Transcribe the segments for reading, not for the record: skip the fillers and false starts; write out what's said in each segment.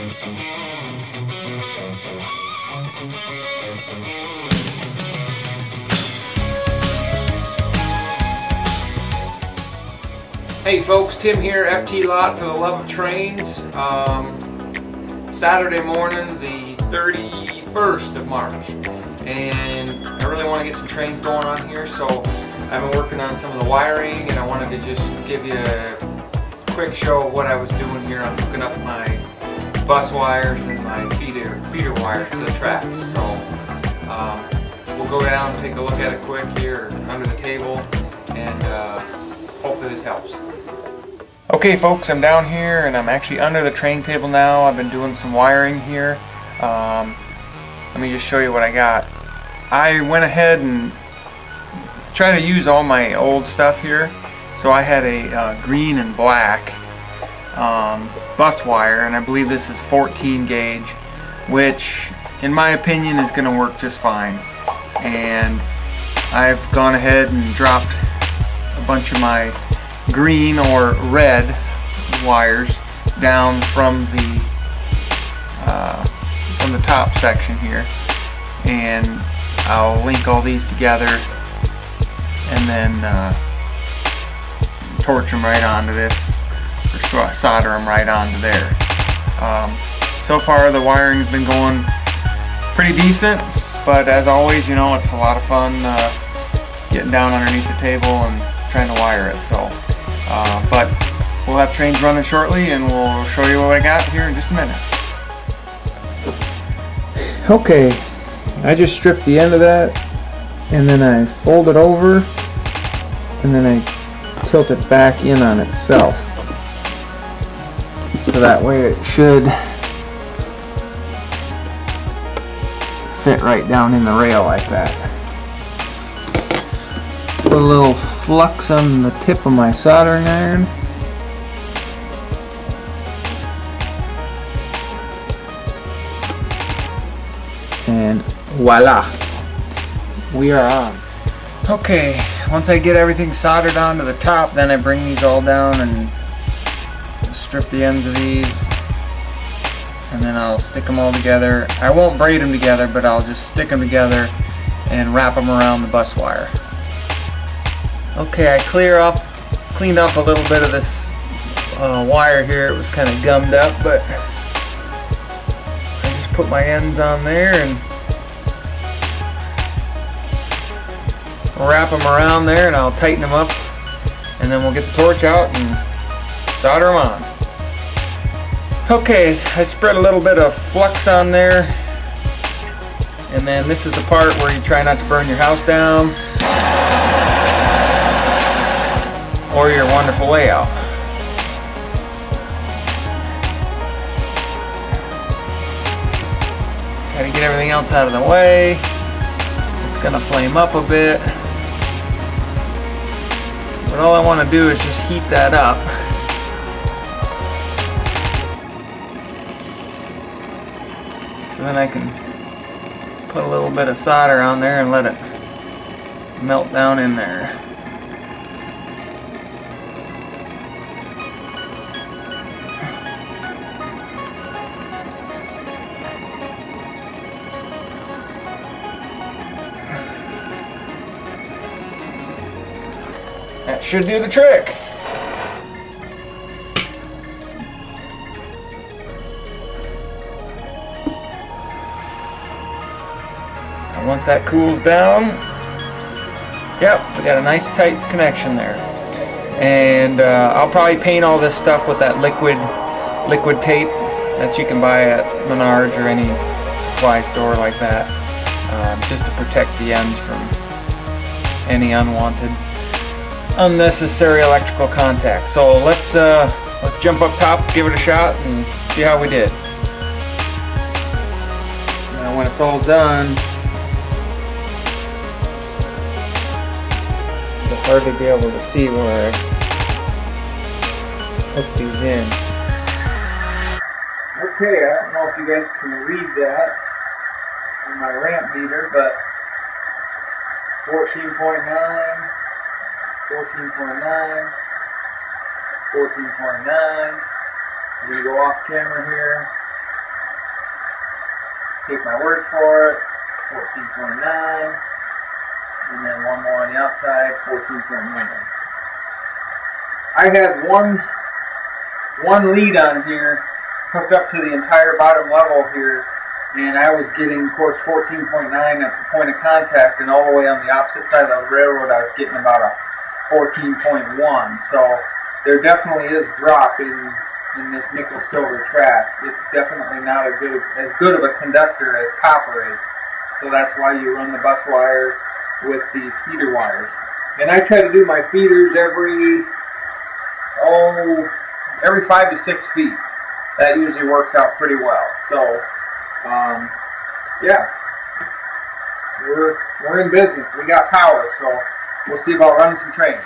Hey folks, Tim here, FT Lot for the Love of Trains. Saturday morning, the 31st of March, and I really want to get some trains going on here, so I've been working on some of the wiring, and I wanted to just give you a quick show of what I was doing here. I'm hooking up my bus wires and my feeder wires to the tracks. So we'll go down and take a look at it quick here under the table, and hopefully this helps. Okay folks, I'm down here and I'm actually under the train table now. I've been doing some wiring here. Let me just show you what I got. I went ahead and tried to use all my old stuff here. So I had a green and black bus wire, and I believe this is 14 gauge, which in my opinion is going to work just fine. And I've gone ahead and dropped a bunch of my green or red wires down from the top section here, and I'll link all these together and then torch them right onto this, or solder them right onto there. So far the wiring's been going pretty decent, but as always, you know, it's a lot of fun getting down underneath the table and trying to wire it. So but we'll have trains running shortly, and we'll show you what I got here in just a minute. Okay, I just stripped the end of that, and then I fold it over, and then I tilt it back in on itself. So that way it should fit right down in the rail like that. Put a little flux on the tip of my soldering iron. And voila, we are on. Okay, once I get everything soldered onto the top, then I bring these all down and strip the ends of these, and then I'll stick them all together. I won't braid them together, but I'll just stick them together and wrap them around the bus wire. Okay, I cleaned up a little bit of this wire here. It was kind of gummed up, but I just put my ends on there and wrap them around there, and I'll tighten them up, and then we'll get the torch out and solder them on. Okay, I spread a little bit of flux on there, and then this is the part where you try not to burn your house down or your wonderful layout. Try to get everything else out of the way. It's gonna flame up a bit, but all I want to do is just heat that up. So then I can put a little bit of solder on there and let it melt down in there. That should do the trick. And once that cools down, yep, we got a nice tight connection there. And I'll probably paint all this stuff with that liquid tape that you can buy at Menards or any supply store like that, just to protect the ends from any unwanted, unnecessary electrical contact. So let's jump up top, give it a shot, and see how we did. Now when it's all done, you'll hardly be able to see where I hook these in. Okay, I don't know if you guys can read that on my ramp meter, but 14.9, 14.9, 14.9. I'm going to go off camera here. take my word for it, 14.9, and then one more on the outside, 14.9. I had one lead on here hooked up to the entire bottom level here, and I was getting, of course, 14.9 at the point of contact, and all the way on the opposite side of the railroad I was getting about a 14.1. So there definitely is drop in this nickel silver track. It's definitely not as good of a conductor as copper is. So that's why you run the bus wire with these feeder wires. And I try to do my feeders every 5 to 6 feet. That usually works out pretty well. So, yeah, we're in business. We got power, so we'll see about running some trains.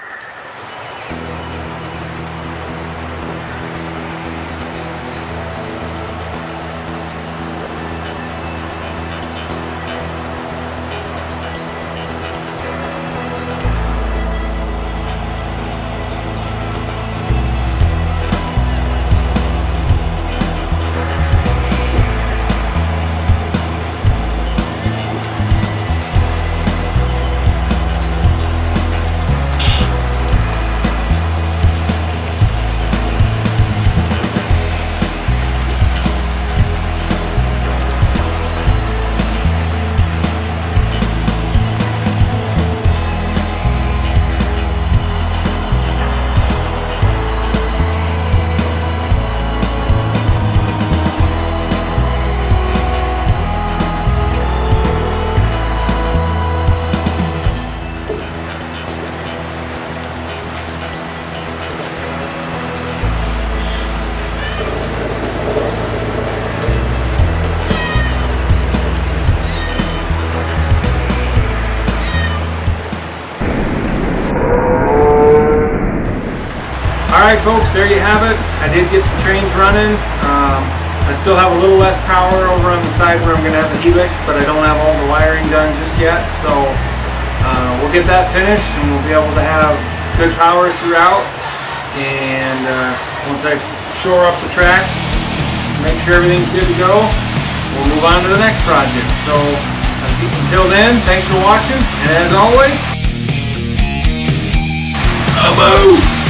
Alright folks, there you have it. I did get some trains running. I still have a little less power over on the side where I'm going to have the helix, but I don't have all the wiring done just yet. So we'll get that finished and we'll be able to have good power throughout. And once I shore up the tracks, make sure everything's good to go, we'll move on to the next project. So until then, thanks for watching, and as always, a move!